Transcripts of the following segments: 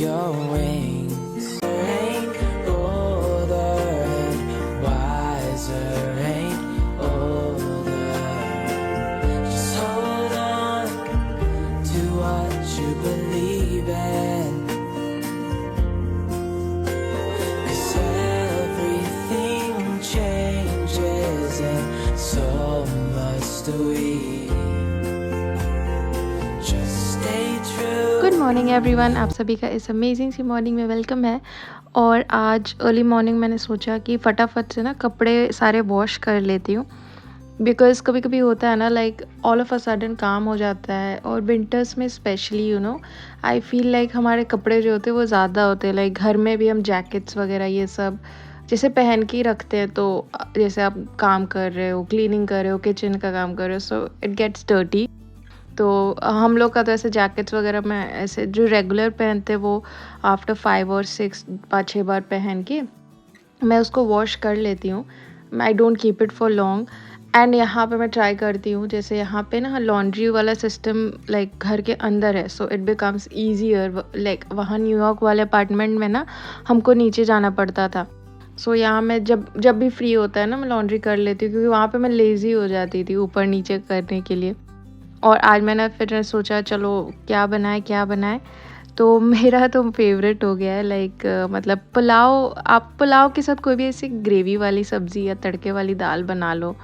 your wings. Ain't older and wiser, ain't older. Just hold on to what you believe in. 'Cause everything changes and so must we. Good morning everyone, आप सभी का इस amazing सी morning में welcome है। और आज early morning मैंने सोचा कि फटाफट से ना कपड़े सारे वॉश कर लेती हूँ, बिकॉज़ कभी कभी होता है ना, like all of a sudden काम हो जाता है। और विंटर्स में स्पेशली आई फील लाइक हमारे कपड़े जो होते हैं वो ज़्यादा होते हैं। लाइक घर में भी हम जैकेट्स वगैरह ये सब जैसे पहन के ही रखते हैं, तो जैसे आप काम कर रहे हो, क्लीनिंग कर रहे हो, किचन का काम कर रहे हो, सो इट गेट्स डर्टी। तो हम लोग का तो ऐसे जैकेट्स वगैरह में ऐसे जो रेगुलर पहनते हैं वो आफ्टर 5 और 6 5-6 बार पहन के मैं उसको वॉश कर लेती हूँ। I don't keep it for long. And यहाँ पे मैं ट्राई करती हूँ, जैसे यहाँ पे ना लॉन्ड्री वाला सिस्टम लाइक घर के अंदर है, so it becomes easier. Like वहाँ न्यूयॉर्क वाले अपार्टमेंट में ना हमको नीचे जाना पड़ता था। सो यहाँ मैं जब भी फ्री होता है ना मैं लॉन्ड्री कर लेती हूँ, क्योंकि वहाँ पे मैं लेज़ी हो जाती थी ऊपर नीचे करने के लिए। और आज मैंने फिर सोचा चलो क्या बनाए, तो मेरा तो फेवरेट हो गया है लाइक मतलब पुलाव। आप पुलाव के साथ कोई भी ऐसी ग्रेवी वाली सब्ज़ी या तड़के वाली दाल बना लो,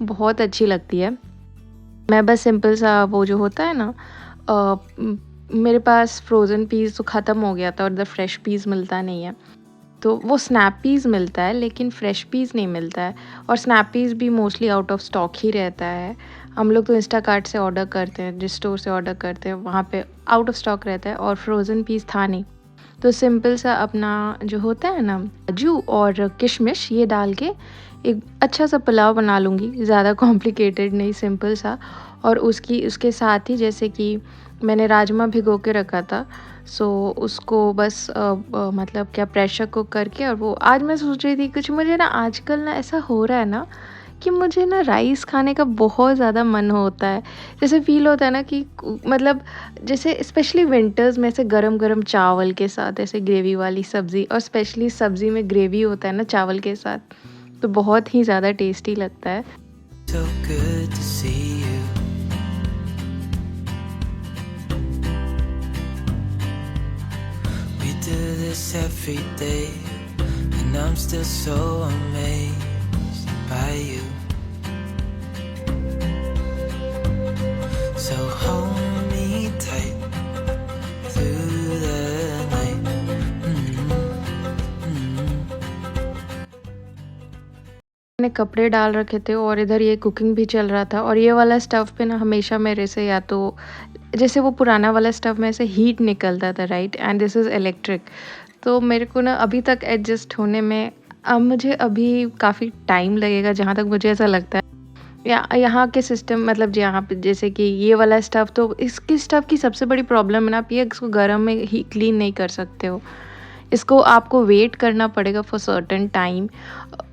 बहुत अच्छी लगती है। मैं बस सिंपल सा वो जो होता है ना, मेरे पास फ्रोज़न पीस तो ख़त्म हो गया था और द फ्रेश पीस मिलता नहीं है, तो वो स्नैप पीस मिलता है लेकिन फ्रेश पीस नहीं मिलता है। और स्नैप पीस भी मोस्टली आउट ऑफ स्टॉक ही रहता है। हम लोग तो इंस्टाकार्ट से ऑर्डर करते हैं, जिस स्टोर से ऑर्डर करते हैं वहाँ पे आउट ऑफ स्टॉक रहता है, और फ्रोज़न पीस था नहीं। तो सिंपल सा अपना जो होता है ना, काजू और किशमिश ये डाल के एक अच्छा सा पुलाव बना लूँगी, ज़्यादा कॉम्प्लिकेटेड नहीं, सिंपल सा। और उसके साथ ही जैसे कि मैंने राजमा भिगो के रखा था, सो उसको बस मतलब क्या प्रेशर कुक करके। और वो आज मैं सोच रही थी कुछ, मुझे ना आजकल ना ऐसा हो रहा है ना कि मुझे ना राइस खाने का बहुत ज़्यादा मन होता है। जैसे फ़ील होता है ना कि मतलब जैसे स्पेशली विंटर्स में ऐसे गरम-गरम चावल के साथ ऐसे ग्रेवी वाली सब्ज़ी, और स्पेशली सब्ज़ी में ग्रेवी होता है ना चावल के साथ, तो बहुत ही ज़्यादा टेस्टी लगता है। So good to see you. We do this every day, and I'm still so amazed by you. So hold me tight through the night. मैंने कपड़े डाल रखे थे और इधर ये कुकिंग भी चल रहा था। और ये वाला स्टव पे ना हमेशा मेरे से, या तो जैसे वो पुराना वाला स्टव में से हीट निकलता था, right, and this is electric. तो मेरे को ना अभी तक एडजस्ट होने में अब मुझे अभी काफ़ी टाइम लगेगा, जहाँ तक मुझे ऐसा लगता है। यहाँ के सिस्टम मतलब यहाँ पे जैसे कि ये वाला स्टव, तो इसकी स्टव की सबसे बड़ी प्रॉब्लम है ना, आप ये इसको गर्म में ही क्लीन नहीं कर सकते हो। इसको आपको वेट करना पड़ेगा फॉर सर्टेन टाइम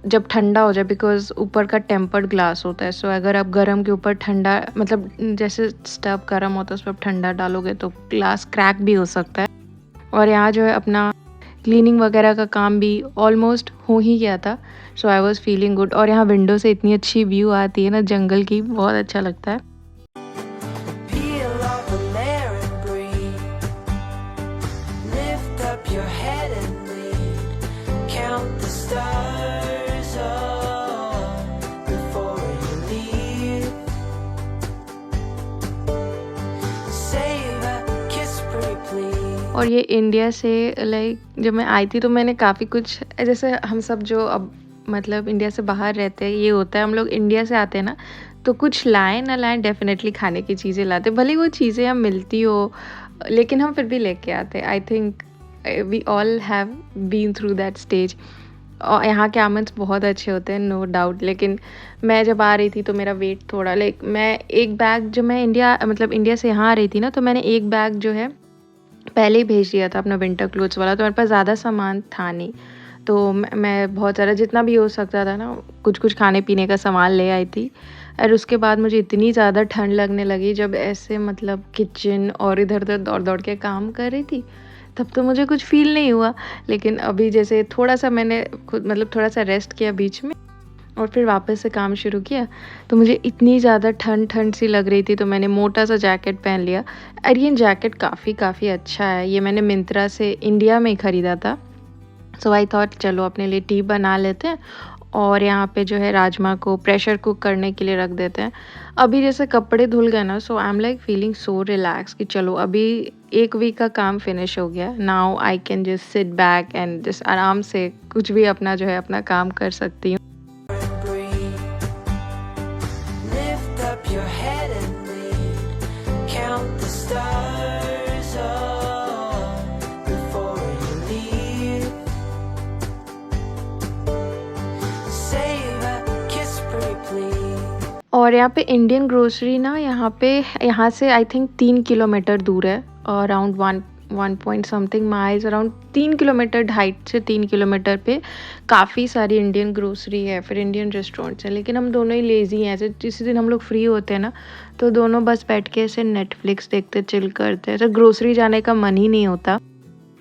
जब ठंडा हो जाए, बिकॉज़ ऊपर का टेम्पर्ड ग्लास होता है। सो अगर आप गरम के ऊपर ठंडा, मतलब जैसे स्टव गरम होता है उस पर आप ठंडा डालोगे तो ग्लास क्रैक भी हो सकता है। और यहाँ जो है अपना क्लीनिंग वगैरह का काम भी ऑलमोस्ट हो ही गया था, so I was feeling good. और यहाँ विंडो से इतनी अच्छी व्यू आती है ना जंगल की, बहुत अच्छा लगता है। Peel off a layer and breathe. Lift up your head and lead. Count the stars before you leave. Save a kiss, pretty please. और ये इंडिया से लाइक जब मैं आई थी तो मैंने काफ़ी कुछ, जैसे हम सब जो अब मतलब इंडिया से बाहर रहते हैं, ये होता है हम लोग इंडिया से आते हैं ना, तो कुछ लाएँ ना लाएँ डेफ़िनेटली खाने की चीज़ें लाते हैं। भले ही वो चीज़ें हम मिलती हो, लेकिन हम फिर भी लेके आते हैं। I think we all have been through that stage. और यहाँ के आमंड्स बहुत अच्छे होते हैं, नो डाउट। लेकिन मैं जब आ रही थी तो मेरा वेट थोड़ा, लाइक मैं एक बैग, जब मैं इंडिया से यहाँ आ रही थी ना, तो मैंने एक बैग जो है पहले ही भेज दिया था अपना विंटर क्लोथ्स वाला, तो मेरे पास ज़्यादा सामान था नहीं। तो मैं बहुत सारा जितना भी हो सकता था ना, कुछ खाने पीने का सामान ले आई थी। और उसके बाद मुझे इतनी ज़्यादा ठंड लगने लगी जब ऐसे मतलब किचन और इधर-उधर दौड़-दौड़ के काम कर रही थी, तब तो मुझे कुछ फ़ील नहीं हुआ, लेकिन अभी जैसे थोड़ा-सा मैंने खुद मतलब थोड़ा-सा रेस्ट किया बीच में और फिर वापस से काम शुरू किया, तो मुझे इतनी ज़्यादा ठंड-ठंड सी लग रही थी, तो मैंने मोटा-सा जैकेट पहन लिया। और ये जैकेट काफ़ी अच्छा है, ये मैंने मिंत्रा से इंडिया में ही खरीदा था। सो आई थॉट चलो अपने लिए टी बना लेते हैं और यहाँ पे जो है राजमा को प्रेशर कुक करने के लिए रख देते हैं। अभी जैसे कपड़े धुल गए ना, so I am like feeling so relax कि चलो अभी 1 वीक का काम फिनिश हो गया। Now I can just sit back and just आराम से कुछ भी अपना जो है अपना काम कर सकती हूँ। and breathe. Lift up your head and lead. Count the stars up before you leave. Save a kiss, pretty please. और यहाँ पे इंडियन ग्रोसरी ना यहाँ से आई थिंक 3 किलोमीटर दूर है, around 1 point something miles, around 3 kilometre, 2.5 से 3 kilometre पे काफ़ी सारी इंडियन ग्रोसरी है, फिर इंडियन रेस्टोरेंट्स हैं। लेकिन हम दोनों ही लेज़ी हैं, ऐसे जिस दिन हम लोग फ्री होते हैं ना, तो दोनों बस बैठ के ऐसे नेटफ्लिक्स देखते चिल करते हैं, तो ग्रोसरी जाने का मन ही नहीं होता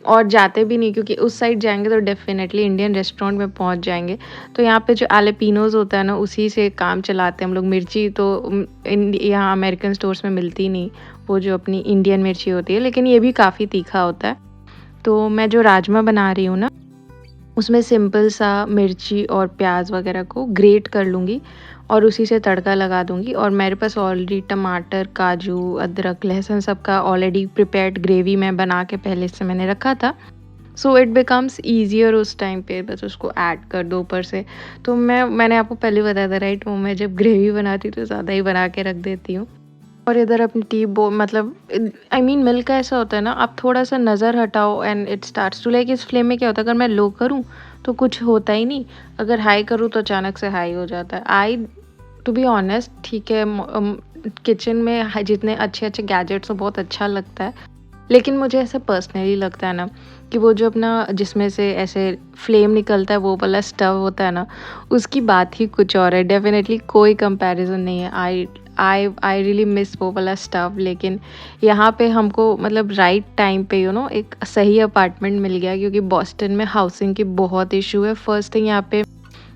और जाते भी नहीं, क्योंकि उस साइड जाएंगे तो डेफिनेटली इंडियन रेस्टोरेंट में पहुंच जाएंगे। तो यहाँ पे जो एलेपिनोज होता है ना, उसी से काम चलाते हैं हम लोग। मिर्ची तो यहाँ अमेरिकन स्टोर्स में मिलती नहीं, वो जो अपनी इंडियन मिर्ची होती है, लेकिन ये भी काफ़ी तीखा होता है। तो मैं जो राजमा बना रही हूँ ना, उसमें सिंपल सा मिर्ची और प्याज वगैरह को ग्रेट कर लूँगी और उसी से तड़का लगा दूँगी। और मेरे पास ऑलरेडी टमाटर, काजू, अदरक, लहसुन सबका ऑलरेडी प्रिपेयर्ड ग्रेवी मैं बना के पहले से मैंने रखा था। सो इट बिकम्स ईजियर उस टाइम पे, बस उसको ऐड कर दो ऊपर से। तो मैंने आपको पहले बताया था राइट, वो मैं जब ग्रेवी बनाती तो ज़्यादा ही बना के रख देती हूँ। और इधर अपनी टी बो मतलब आई मीन मिल्क का ऐसा होता है ना, आप थोड़ा सा नज़र हटाओ and it starts to like, इस फ्लेम में क्या होता है, अगर मैं लो करूँ तो कुछ होता ही नहीं, अगर हाई करूँ तो अचानक से हाई हो जाता है। आई टू बी ऑनेस्ट, ठीक है, किचन में जितने अच्छे गैजेट्स हो बहुत अच्छा लगता है, लेकिन मुझे ऐसा पर्सनली लगता है ना कि वो जो अपना जिसमें से ऐसे फ्लेम निकलता है, वो वाला स्टव होता है ना, उसकी बात ही कुछ और है। डेफिनेटली कोई कंपैरिजन नहीं है। आई रियली मिस वो वाला स्टव। लेकिन यहाँ पे हमको मतलब राइट टाइम पे एक सही अपार्टमेंट मिल गया, क्योंकि बॉस्टन में हाउसिंग की बहुत इशू है। फर्स्ट थिंग, यहाँ पे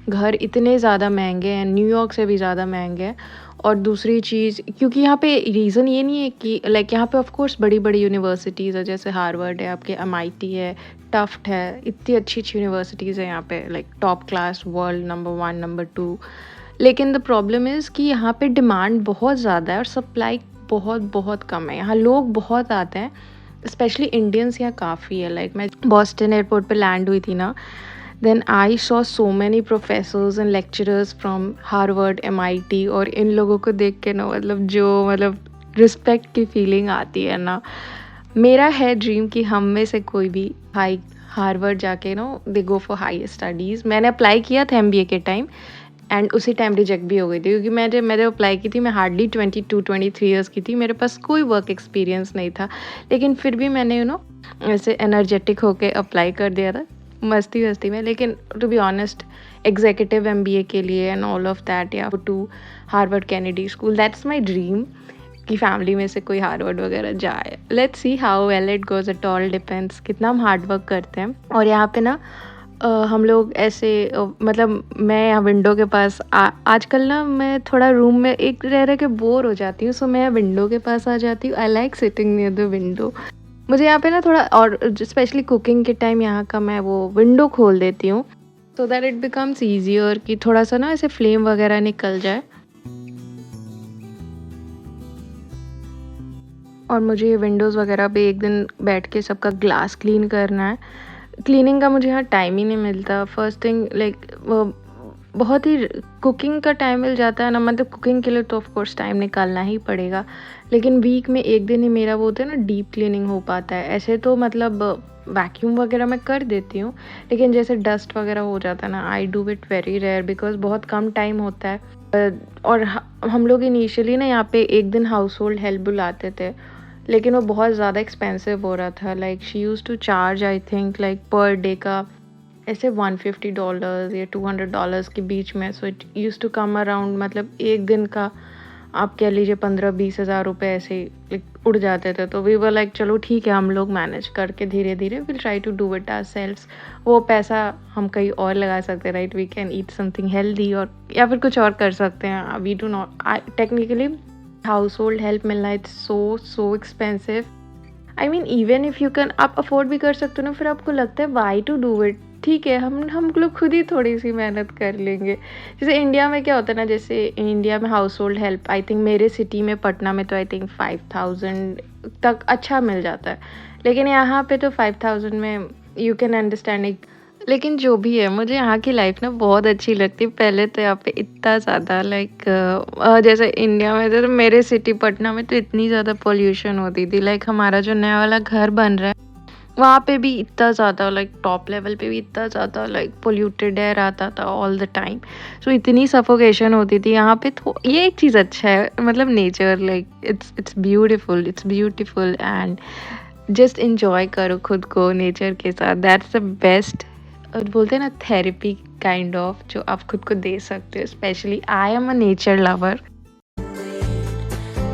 घर इतने ज़्यादा महंगे हैं, न्यूयॉर्क से भी ज़्यादा महंगे हैं। और दूसरी चीज़, क्योंकि यहाँ पे रीज़न ये नहीं है कि लाइक यहाँ पे ऑफ कोर्स बड़ी बड़ी यूनिवर्सिटीज़ है, जैसे हार्वर्ड है, आपके MIT है, टफ्ट है, इतनी अच्छी यूनिवर्सिटीज़ है यहाँ पे, like top class, world number 1 number 2। लेकिन द प्रॉब्लम इज़ कि यहाँ पे डिमांड बहुत ज़्यादा है और सप्लाई बहुत कम है। यहाँ लोग बहुत आते हैं, स्पेशली इंडियंस यहाँ काफ़ी है। लाइक मैं बॉस्टन एयरपोर्ट पे लैंड हुई थी ना, then I saw so many professors and lecturers from Harvard, MIT, और इन लोगों को देख के ना मतलब रिस्पेक्ट की फीलिंग आती है ना। मेरा है ड्रीम कि हम में से कोई भी हार्वर्ड जाके दे गो फॉर हाई स्टडीज़। मैंने अप्लाई किया था MBA के टाइम एंड उसी टाइम रिजेक्ट भी हो गई थी, क्योंकि मैंने अप्लाई की थी, मैं हार्डली 22-23 ईयर्स की थी, मेरे पास कोई वर्क एक्सपीरियंस नहीं था। लेकिन फिर भी मैंने ऐसे एनर्जेटिक होके अप्लाई कर दिया था मस्ती में। लेकिन to be honest, executive MBA के लिए एंड ऑल ऑफ दैट, या to Harvard Kennedy school, that's my dream कि फैमिली में से कोई हार्वर्ड वगैरह जाए। Let's see how well it goes, it all depends कितना हम हार्ड वर्क करते हैं। और यहाँ पे ना हम लोग ऐसे मतलब मैं यहाँ विंडो के पास आजकल ना मैं थोड़ा रूम में एक रह के बोर हो जाती हूँ, सो मैं विंडो के पास आ जाती हूँ। I like sitting near the window. मुझे यहाँ पे ना थोड़ा, और स्पेशली कुकिंग के टाइम यहाँ का मैं वो विंडो खोल देती हूँ, so that it becomes easier कि थोड़ा सा ना ऐसे फ्लेम वगैरह निकल जाए। और मुझे विंडोज़ वगैरह पे एक दिन बैठ के सबका ग्लास क्लीन करना है। क्लीनिंग का मुझे यहाँ टाइम ही नहीं मिलता। फर्स्ट थिंग लाइक बहुत ही कुकिंग का टाइम मिल जाता है ना, मतलब कुकिंग के लिए तो ऑफ कोर्स टाइम निकालना ही पड़ेगा, लेकिन वीक में एक दिन ही मेरा वो होता है ना डीप क्लीनिंग हो पाता है। ऐसे तो मतलब वैक्यूम वगैरह मैं कर देती हूँ, लेकिन जैसे डस्ट वगैरह हो जाता है ना, I do it very rare because बहुत कम टाइम होता है। और हम लोग इनिशियली ना यहाँ पे एक दिन हाउस होल्ड हेल्प बुलाते थे, लेकिन वो बहुत ज़्यादा एक्सपेंसिव हो रहा था। Like she use to charge I think like पर डे का ऐसे $150 या $200 के बीच में। So it use to come around, मतलब एक दिन का आप कह लीजिए 15-20 हज़ार रुपए ऐसे ही लाइक उड़ जाते थे। तो वी वर लाइक चलो ठीक है, हम लोग मैनेज करके धीरे-धीरे will try to do it ourselves. वो पैसा हम कहीं और लगा सकते हैं, right? We can eat something healthy और या फिर कुछ और कर सकते हैं। We do not I technically household help मिलना it's so expensive. I mean even if you can, आप अफोर्ड भी कर सकते हो ना, फिर आपको लगता है व्हाई टू डू इट? ठीक है, हम लोग खुद ही थोड़ी सी मेहनत कर लेंगे। जैसे इंडिया में क्या होता है ना, जैसे इंडिया में house hold help I think मेरे सिटी में पटना में तो आई थिंक 5000 तक अच्छा मिल जाता है, लेकिन यहाँ पे तो 5000 में यू कैन अंडरस्टैंड एक। लेकिन जो भी है, मुझे यहाँ की लाइफ ना बहुत अच्छी लगती है। पहले तो यहाँ पे इतना ज़्यादा लाइक जैसे इंडिया में, जैसे मेरे सिटी पटना में तो इतनी ज़्यादा पोल्यूशन होती थी। लाइक हमारा जो नया वाला घर बन रहा है वहाँ पे भी इतना ज़्यादा लाइक टॉप लेवल पे भी इतना ज़्यादा लाइक पोल्यूटेड एयर आता था ऑल द टाइम। सो इतनी सफोकेशन होती थी। यहाँ पे तो ये एक चीज़ अच्छा है, मतलब nature like it's beautiful and just enjoy करो खुद को नेचर के साथ। दैट्स द बेस्ट, बोलते हैं ना, थेरेपी काइंड ऑफ, जो आप खुद को दे सकते हो। Specially I am a nature lover.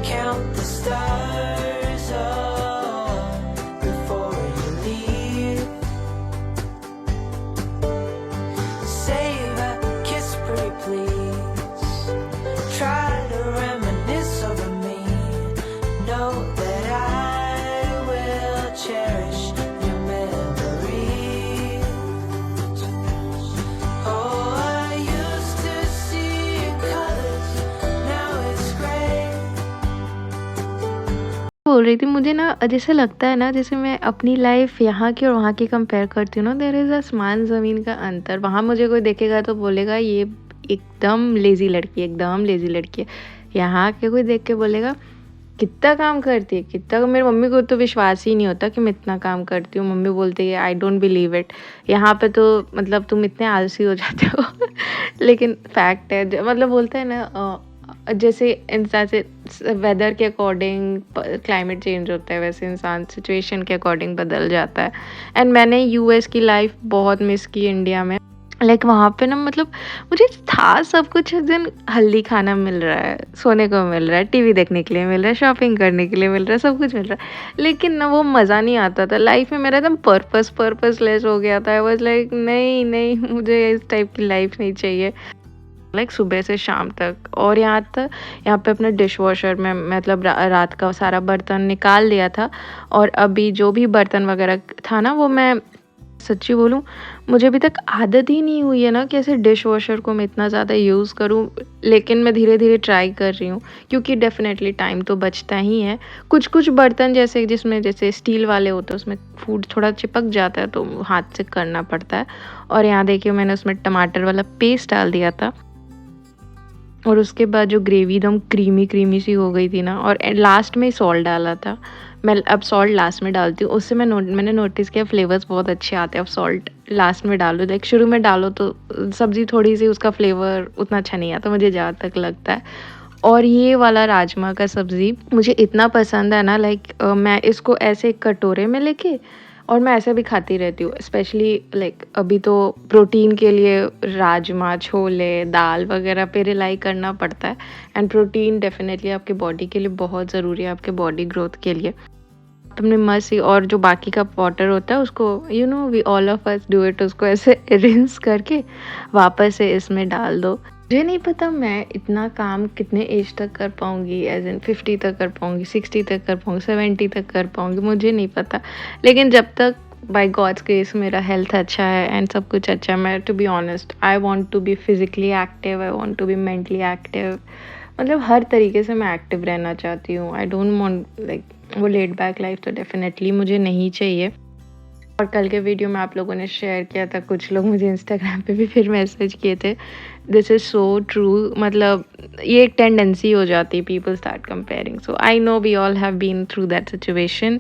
Count the stars up before you leave. Save a kiss, pretty please. Try to reminisce over me. Know that I will cherish your memories. Oh, I used to see in colors, now it's gray. बोल रही थी मुझे ना, जैसे लगता है ना, जैसे मैं अपनी लाइफ यहाँ की और वहाँ की कंपेयर करती हूँ ना, देयर इज़ आसमान ज़मीन का अंतर। वहाँ मुझे कोई देखेगा तो बोलेगा ये एकदम लेज़ी लड़की है, एकदम लेज़ी लड़की है। यहाँ के कोई देख के बोलेगा कितना काम करती है, कितना। मेरी मम्मी को तो विश्वास ही नहीं होता कि मैं इतना काम करती हूँ। मम्मी बोलती है आई डोंट बिलीव इट, यहाँ पे तो मतलब तुम इतने आलसी हो जाते हो। लेकिन फैक्ट है, मतलब बोलते हैं ना, जैसे इंसान से वेदर के अकॉर्डिंग क्लाइमेट चेंज होता है, वैसे इंसान सिचुएशन के अकॉर्डिंग बदल जाता है। एंड मैंने यूएस की लाइफ बहुत मिस की इंडिया में। लाइक वहाँ पे ना, मतलब मुझे था सब कुछ। दिन हेल्दी खाना मिल रहा है, सोने को मिल रहा है, टीवी देखने के लिए मिल रहा है, शॉपिंग करने के लिए मिल रहा है, सब कुछ मिल रहा है, लेकिन ना वो मज़ा नहीं आता था। लाइफ में मेरा एकदम पर्पसलेस हो गया था। आई वाज लाइक नहीं, मुझे इस टाइप की लाइफ नहीं चाहिए। लाइक सुबह से शाम तक, और यहाँ पे अपने डिश वॉशर में मतलब रात का सारा बर्तन निकाल दिया था। और अभी जो भी बर्तन वगैरह था ना, वो मैं सच्ची बोलूँ, मुझे अभी तक आदत ही नहीं हुई है ना कि ऐसे डिश वॉशर को मैं इतना ज़्यादा यूज़ करूँ। लेकिन मैं धीरे धीरे ट्राई कर रही हूँ, क्योंकि डेफिनेटली टाइम तो बचता ही है। कुछ बर्तन जैसे जिसमें जैसे स्टील वाले होते हैं, उसमें फूड थोड़ा चिपक जाता है, तो हाथ से करना पड़ता है। और यहाँ देखिए, मैंने उसमें टमाटर वाला पेस्ट डाल दिया था, और उसके बाद जो ग्रेवी एकदम क्रीमी सी हो गई थी ना, और लास्ट में सॉल्ट डाला था। मैं अब सॉल्ट लास्ट में डालती हूँ, उससे मैंने नोटिस किया फ्लेवर्स बहुत अच्छे आते हैं। अब सॉल्ट लास्ट में डालो, लाइक शुरू में डालो तो सब्ज़ी थोड़ी सी उसका फ्लेवर उतना अच्छा नहीं आता, मुझे जहाँ तक लगता है। और ये वाला राजमा का सब्ज़ी मुझे इतना पसंद है ना, लाइक मैं इसको ऐसे एक कटोरे में लेके, और मैं ऐसे भी खाती रहती हूँ। स्पेशली लाइक अभी तो प्रोटीन के लिए राजमा, छोले, दाल वगैरह पे रिलाई करना पड़ता है। एंड प्रोटीन डेफिनेटली आपके बॉडी के लिए बहुत ज़रूरी है, आपके बॉडी ग्रोथ के लिए। तुमने मस्त ही, और जो बाकी का वाटर होता है उसको we all of us do it, उसको ऐसे रिंस करके वापस से इसमें डाल दो। मुझे नहीं पता मैं इतना काम कितने एज तक कर पाऊँगी, एज इन 50 तक कर पाऊँगी, 60 तक कर पाऊँगी, 70 तक कर पाऊँगी, मुझे नहीं पता। लेकिन जब तक बाय गॉड्स ग्रेस मेरा हेल्थ अच्छा है एंड सब कुछ अच्छा है, मैं to be honest I want to be physically active, I want to be mentally active. मतलब हर तरीके से मैं एक्टिव रहना चाहती हूँ। आई डोंट वांट लाइक वो लेड बैक लाइफ तो डेफिनेटली मुझे नहीं चाहिए। और कल के वीडियो में आप लोगों ने शेयर किया था, कुछ लोग मुझे इंस्टाग्राम पे भी फिर मैसेज किए थे, दिस इज़ सो ट्रू। मतलब ये एक टेंडेंसी हो जाती है, people start comparing. So I know we all have been through that situation.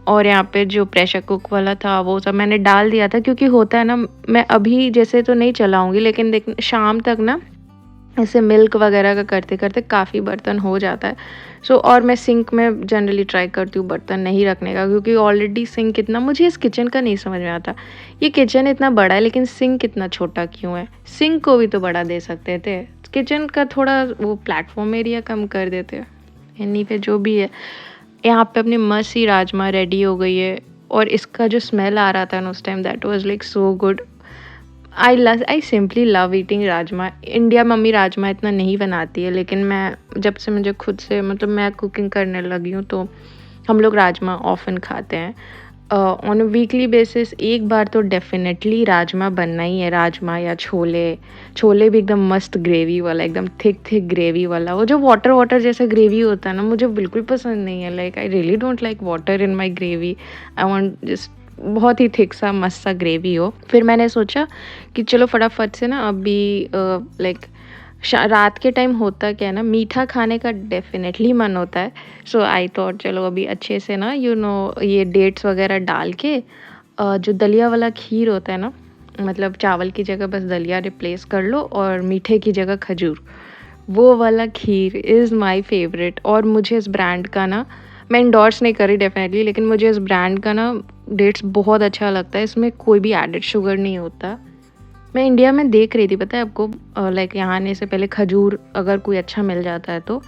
और यहाँ पे जो प्रेशर कुक वाला था वो सब मैंने डाल दिया था, क्योंकि होता है ना, मैं अभी जैसे तो नहीं चलाऊँगी, लेकिन देख शाम तक ना ऐसे मिल्क वगैरह का करते-करते काफ़ी बर्तन हो जाता है। और मैं सिंक में जनरली ट्राई करती हूँ बर्तन नहीं रखने का, क्योंकि ऑलरेडी सिंक इतना, मुझे इस किचन का नहीं समझ में आता। ये किचन इतना बड़ा है लेकिन सिंक इतना छोटा क्यों है? सिंक को भी तो बड़ा दे सकते थे। किचन का थोड़ा वो प्लेटफ़ॉर्म एरिया कम कर देते। एनीवे जो भी है, यहाँ पे अपनी मस्त सी राजमा रेडी हो गई है और इसका जो स्मेल आ रहा था ना उस time, that was like so good. I simply love eating rajma. India mummy rajma इतना नहीं बनाती है, लेकिन मैं जब से मुझे खुद से मतलब मैं कुकिंग करने लगी हूँ तो हम लोग राजमा ऑफ़न खाते हैं। ऑन अ वीकली बेसिस एक बार तो डेफ़िनेटली राजमा बनना ही है, राजमा या छोले। छोले भी एकदम मस्त ग्रेवी वाला, एकदम थिक ग्रेवी वाला। वो जो वाटर जैसा ग्रेवी होता है ना, मुझे बिल्कुल पसंद नहीं है। Like I really don't like water in my gravy. I want just बहुत ही थिक सा मस्त सा ग्रेवी हो। फिर मैंने सोचा कि चलो फटाफट से ना अभी लाइक रात के टाइम होता क्या है ना, मीठा खाने का डेफ़िनेटली मन होता है। सो आई थॉट चलो अभी अच्छे से ना ये डेट्स वग़ैरह डाल के जो दलिया वाला खीर होता है ना, मतलब चावल की जगह बस दलिया रिप्लेस कर लो और मीठे की जगह खजूर। वो वाला खीर इज़ माय फ़ेवरेट। और मुझे इस ब्रांड का ना, मैं एंडोर्स नहीं कर रही डेफ़िनेटली, लेकिन मुझे इस ब्रांड का ना डेट्स बहुत अच्छा लगता है। इसमें कोई भी एडेड शुगर नहीं होता। मैं इंडिया में देख रही थी, पता है आपको, लाइक यहाँ आने से पहले खजूर अगर कोई अच्छा मिल जाता है तो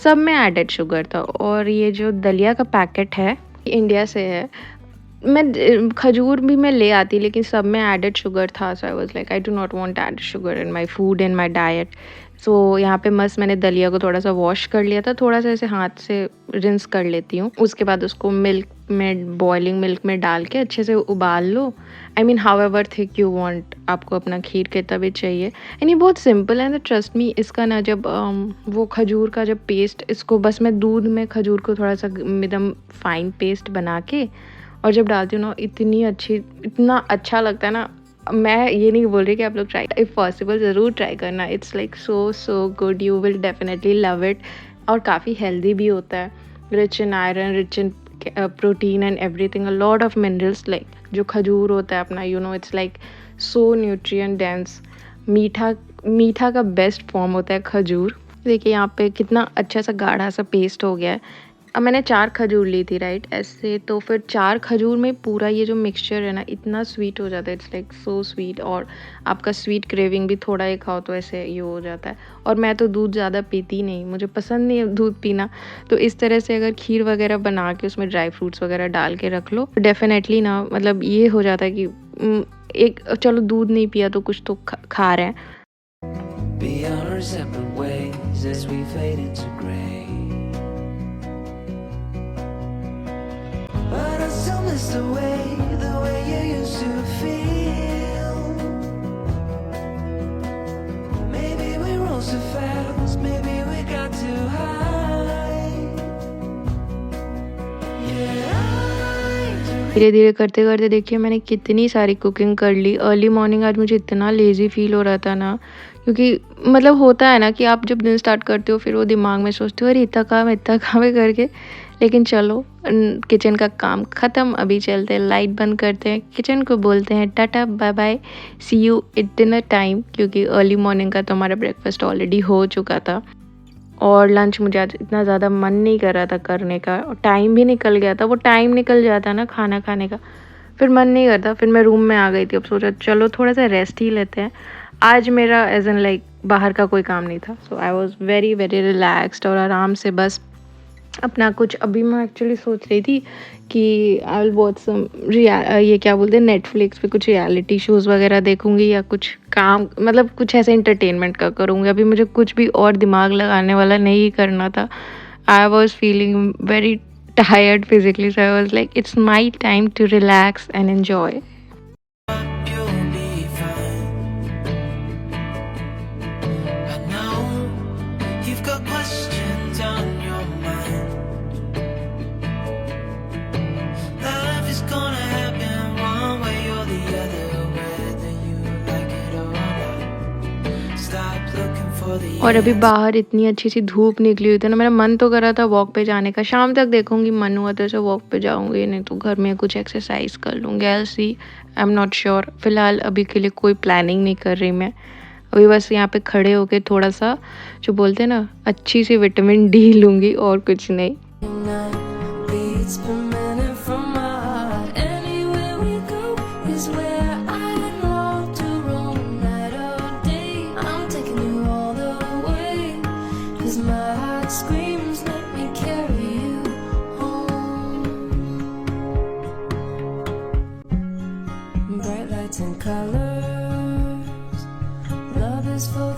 सब में एडेड शुगर था। और ये जो दलिया का पैकेट है, इंडिया से है। खजूर भी मैं ले आती, लेकिन सब में एडेड शुगर था। So I was like I do not want added sugar in my food, in my diet. So यहाँ पे मस्त मैंने दलिया को थोड़ा-सा वॉश कर लिया था, थोड़ा-सा ऐसे हाथ से रिंस कर लेती हूँ। उसके बाद उसको मिल्क में, बॉइलिंग मिल्क में डाल के अच्छे से उबाल लो। I mean however thick you want, आपको अपना खीर कितना भी चाहिए। एंड ये बहुत सिंपल है ना, ट्रस्ट मी। इसका ना जब वो खजूर का जब पेस्ट, इसको बस मैं दूध में खजूर को थोड़ा-सा एकदम फाइन पेस्ट बना के और जब डालती हूँ ना, इतना अच्छा लगता है ना। मैं ये नहीं बोल रही कि आप लोग ट्राई, इफ़ पॉसिबल ज़रूर ट्राई करना। It's like so good, you will definitely love it. और काफ़ी हेल्दी भी होता है, rich in iron, rich in protein and everything, a lot of minerals. Like जो खजूर होता है अपना, it's like so nutrient dense. मीठा का बेस्ट फॉर्म होता है खजूर। देखिए यहाँ पे कितना अच्छा सा गाढ़ा सा पेस्ट हो गया है। अब मैंने 4 खजूर ली थी, राइट, ऐसे। तो फिर 4 खजूर में पूरा ये जो मिक्सचर है ना, इतना स्वीट हो जाता है। It's like so sweet. और आपका स्वीट क्रेविंग भी थोड़ा ही खाओ तो ऐसे ये हो जाता है। और मैं तो दूध ज़्यादा पीती नहीं, मुझे पसंद नहीं है दूध पीना। तो इस तरह से अगर खीर वगैरह बना के उसमें ड्राई फ्रूट्स वगैरह डाल के रख लो, डेफिनेटली ना, मतलब ये हो जाता है कि एक चलो दूध नहीं पिया तो कुछ तो खा रहे हैं। Be on our separate ways as we fade into gray. But I still miss the way you used to feel. Maybe we rose too fast, maybe we got too high. Yeah, धीरे धीरे करते करते देखिए मैंने कितनी सारी cooking कर ली। Early morning आज मुझे इतना लेज़ी फील हो रहा था ना, क्योंकि मतलब होता है ना कि आप जब दिन स्टार्ट करते हो फिर वो दिमाग में सोचते हो अरे इतना काम है करके। लेकिन चलो किचन का काम ख़त्म, अभी चलते हैं, लाइट बंद करते हैं, किचन को बोलते हैं tata bye bye, see you at dinner time. क्योंकि अर्ली मॉर्निंग का तो हमारा ब्रेकफास्ट ऑलरेडी हो चुका था और लंच मुझे आज इतना ज़्यादा मन नहीं कर रहा था करने का, और टाइम भी निकल गया था। वो टाइम निकल जाता ना खाना खाने का, फिर मन नहीं करता। फिर मैं रूम में आ गई थी। अब सोचा चलो थोड़ा सा रेस्ट ही लेते हैं। आज मेरा एज एन लाइक बाहर का कोई काम नहीं था। So I was very very relaxed और आराम से बस अपना कुछ, अभी मैं एक्चुअली सोच रही थी कि आई विल वॉच सम ये क्या बोलते हैं, नेटफ्लिक्स पे कुछ रियलिटी शोज़ वगैरह देखूंगी या कुछ काम, मतलब कुछ ऐसे एंटरटेनमेंट का करूँगी। अभी मुझे कुछ भी और दिमाग लगाने वाला नहीं करना था। I was feeling very tired physically, so I was like it's my time to relax and enjoy. you'll be fine. I know you've got questions on your mind. Life is gonna happen one way or the other, whether you like it or not. Stop looking for the और अभी बाहर इतनी अच्छी सी धूप निकली हुई थी ना, मेरा मन तो कर रहा था वॉक पे जाने का। शाम तक देखूंगी, मन हुआ तो ऐसे वॉक पे जाऊंगी, नहीं तो घर में कुछ एक्सरसाइज कर लूँगी। I will see, I am not sure. फिलहाल अभी के लिए कोई प्लानिंग नहीं कर रही मैं। अभी बस यहाँ पे खड़े होके थोड़ा सा जो बोलते हैं ना अच्छी सी विटामिन डी लूँगी और कुछ नहीं। Beats per minute from my heart. Anywhere we go is where I long to roam. Night or day, I'm taking you all the way. 'Cause my heart screams, let me carry you home. Bright lights and colors, love is for